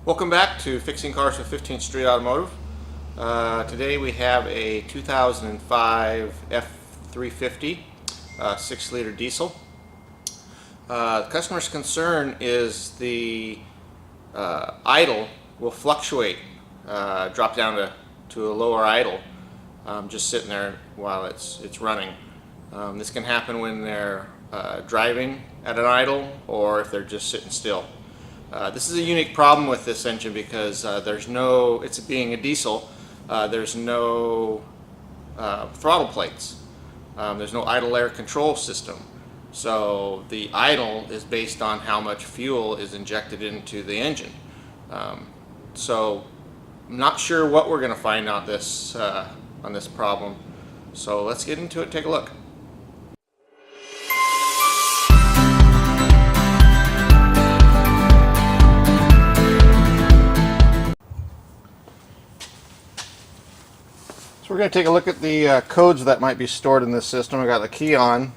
Welcome back to Fixing Cars with 15th Street Automotive. Today we have a 2005 F250 6-liter diesel. The customer's concern is the idle will fluctuate, drop down to a lower idle, just sitting there while it's running. This can happen when they're driving at an idle or if they're just sitting still. This is a unique problem with this engine because it's being a diesel, there's no throttle plates. There's no idle air control system. So the idle is based on how much fuel is injected into the engine. So I'm not sure what we're going to find out on this problem. So let's get into it and take a look. So we're going to take a look at the codes that might be stored in this system. I got the key on.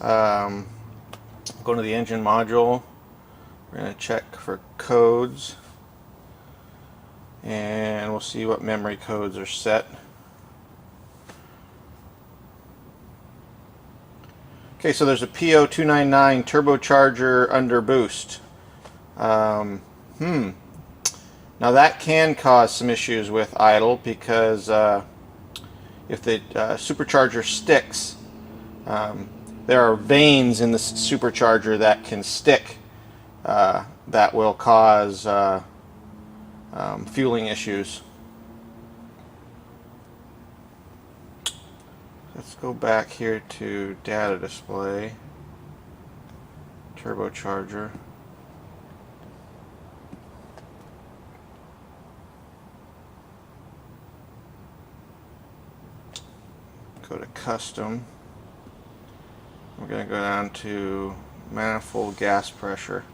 Go to the engine module. We're going to check for codes, and we'll see what memory codes are set. Okay, so there's a P0299 turbocharger under boost. Now that can cause some issues with idle because if the supercharger sticks, there are vanes in the supercharger that can stick that will cause fueling issues. Let's go back here to data display, turbocharger. Go to custom. We're going to go down to manifold gas pressure.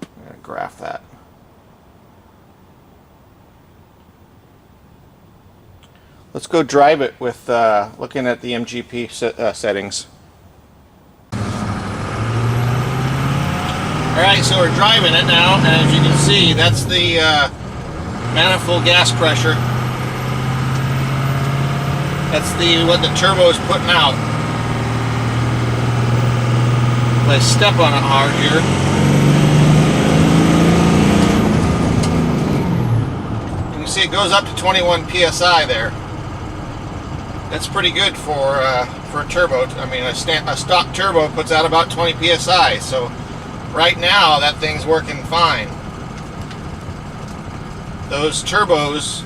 I'm going to graph that. Let's go drive it with looking at the MGP settings. Alright, so we're driving it now, and as you can see, that's the manifold gas pressure. That's what the turbo is putting out. If I step on it hard here, you can see it goes up to 21 psi there. That's pretty good for a turbo. I mean, a stock turbo puts out about 20 psi. So right now that thing's working fine. Those turbos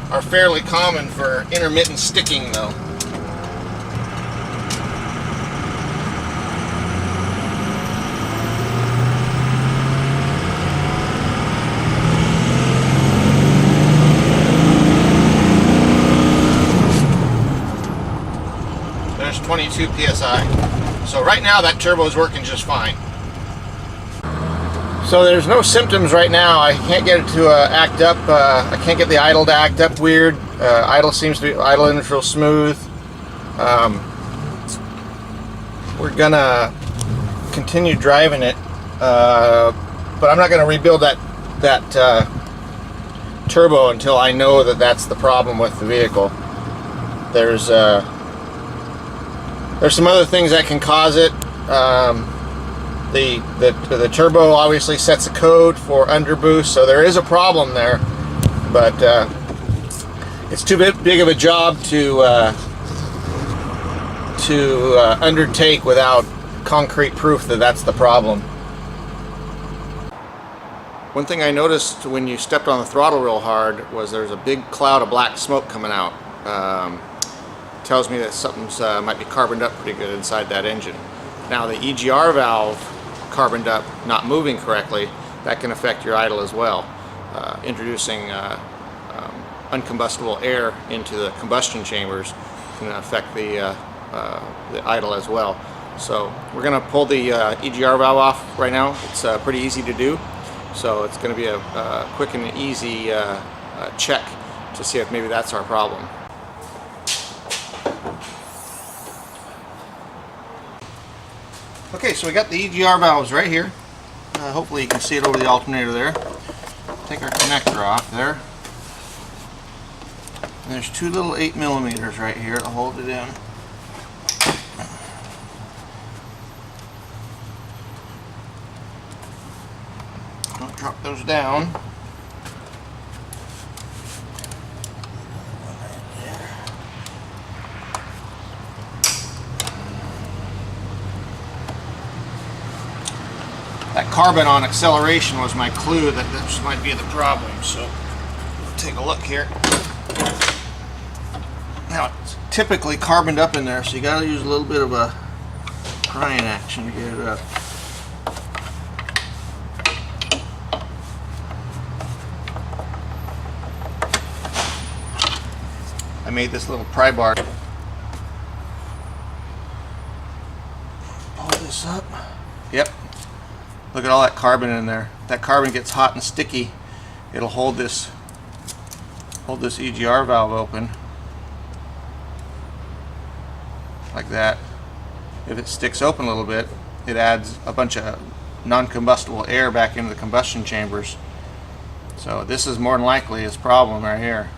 are fairly common for intermittent sticking though. There's 22 psi. So right now that turbo is working just fine. So there's no symptoms right now. I can't get it to act up. I can't get the idle to act up weird. Idle seems to be idle and real smooth. We're gonna continue driving it, but I'm not gonna rebuild that turbo until I know that that's the problem with the vehicle. There's some other things that can cause it. The turbo obviously sets a code for underboost, so there is a problem there, but it's too big of a job to undertake without concrete proof that that's the problem. One thing I noticed when you stepped on the throttle real hard was there's a big cloud of black smoke coming out. Tells me that something's might be carboned up pretty good inside that engine. Now the EGR valve carboned up, not moving correctly, that can affect your idle as well. Introducing uncombustible air into the combustion chambers can affect the idle as well. So we're going to pull the EGR valve off right now. It's pretty easy to do. So it's going to be a quick and easy check to see if maybe that's our problem. Okay, so we got the EGR valves right here. Hopefully you can see it over the alternator there. Take our connector off there. And there's two little 8mm right here to hold it in. Don't drop those down. That carbon on acceleration was my clue that this might be the problem, so we'll take a look here. Now it's typically carboned up in there, so you got to use a little bit of a prying action to get it up. I made this little pry bar. Pull this up. Yep. Look at all that carbon in there. If that carbon gets hot and sticky, it'll hold this EGR valve open like that. If it sticks open a little bit, it adds a bunch of non-combustible air back into the combustion chambers. So this is more than likely its problem right here.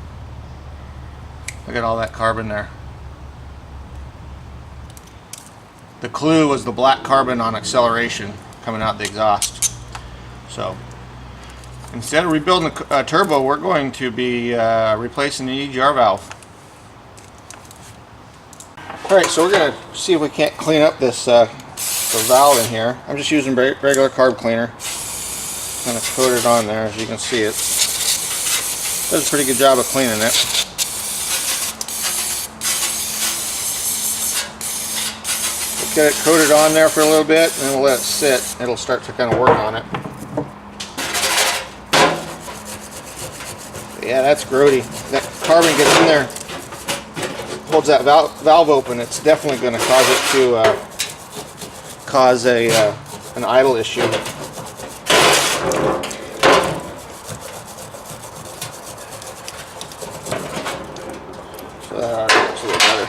Look at all that carbon there. The clue was the black carbon on acceleration coming out the exhaust. So instead of rebuilding the turbo, we're going to be replacing the EGR valve. Alright, so we're going to see if we can't clean up this the valve in here. I'm just using regular carb cleaner. Kind of coat it on there, as you can see it. Does a pretty good job of cleaning it. Get it coated on there for a little bit, and then we'll let it sit. It'll start to kind of work on it. But yeah, that's grody. That carbon gets in there, holds that valve open. It's definitely going to cause it to cause an idle issue. So that looks a little better.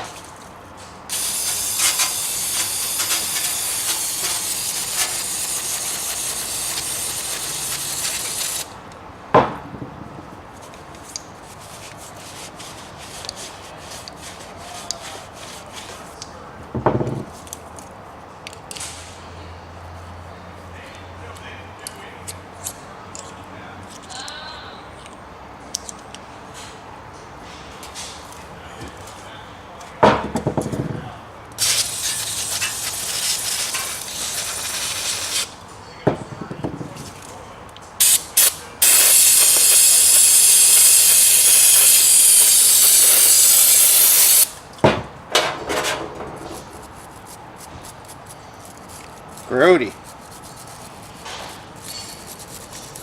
Grody.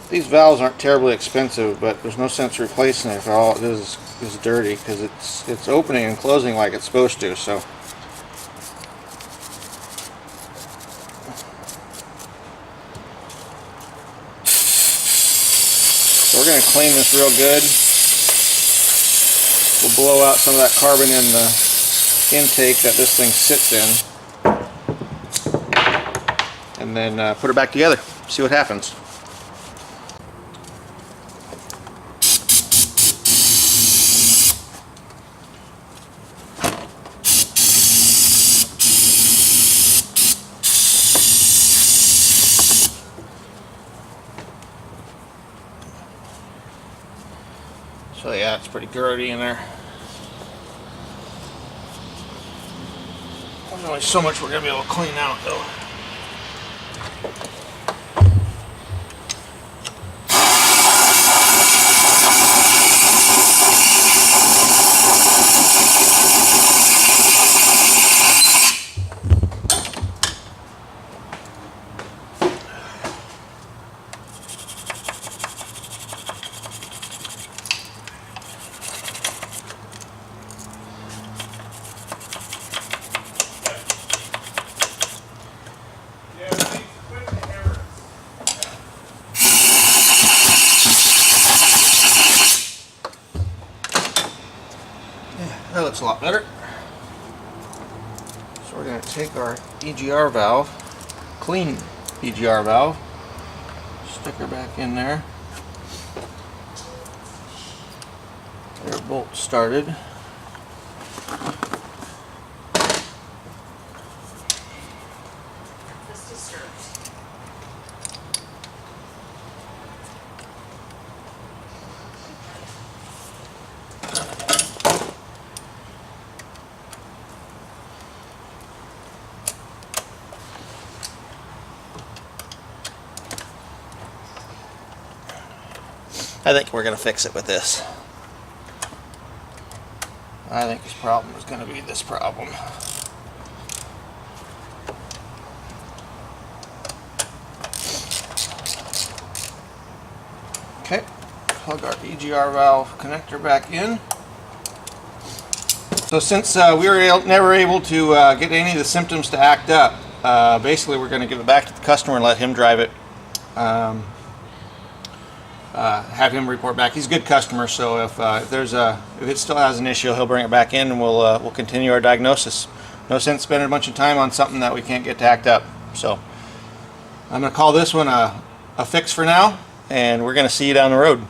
These valves aren't terribly expensive, but there's no sense replacing it if all it is dirty, because it's opening and closing like it's supposed to. So we're going to clean this real good. We'll blow out some of that carbon in the intake that this thing sits in, and then put it back together, see what happens. So yeah, it's pretty grody in there. There's only so much we're going to be able to clean out though. That looks a lot better. So we're going to take our EGR valve, clean EGR valve. Stick her back in there. Air bolt started. I think we're going to fix it with this. I think this problem is going to be this problem. Okay, plug our EGR valve connector back in. So since we were never able to get any of the symptoms to act up, basically we're going to give it back to the customer and let him drive it. Have him report back. He's a good customer, so if it still has an issue, he'll bring it back in and we'll continue our diagnosis. No sense spending a bunch of time on something that we can't get to act up. So I'm going to call this one a fix for now, and we're going to see you down the road.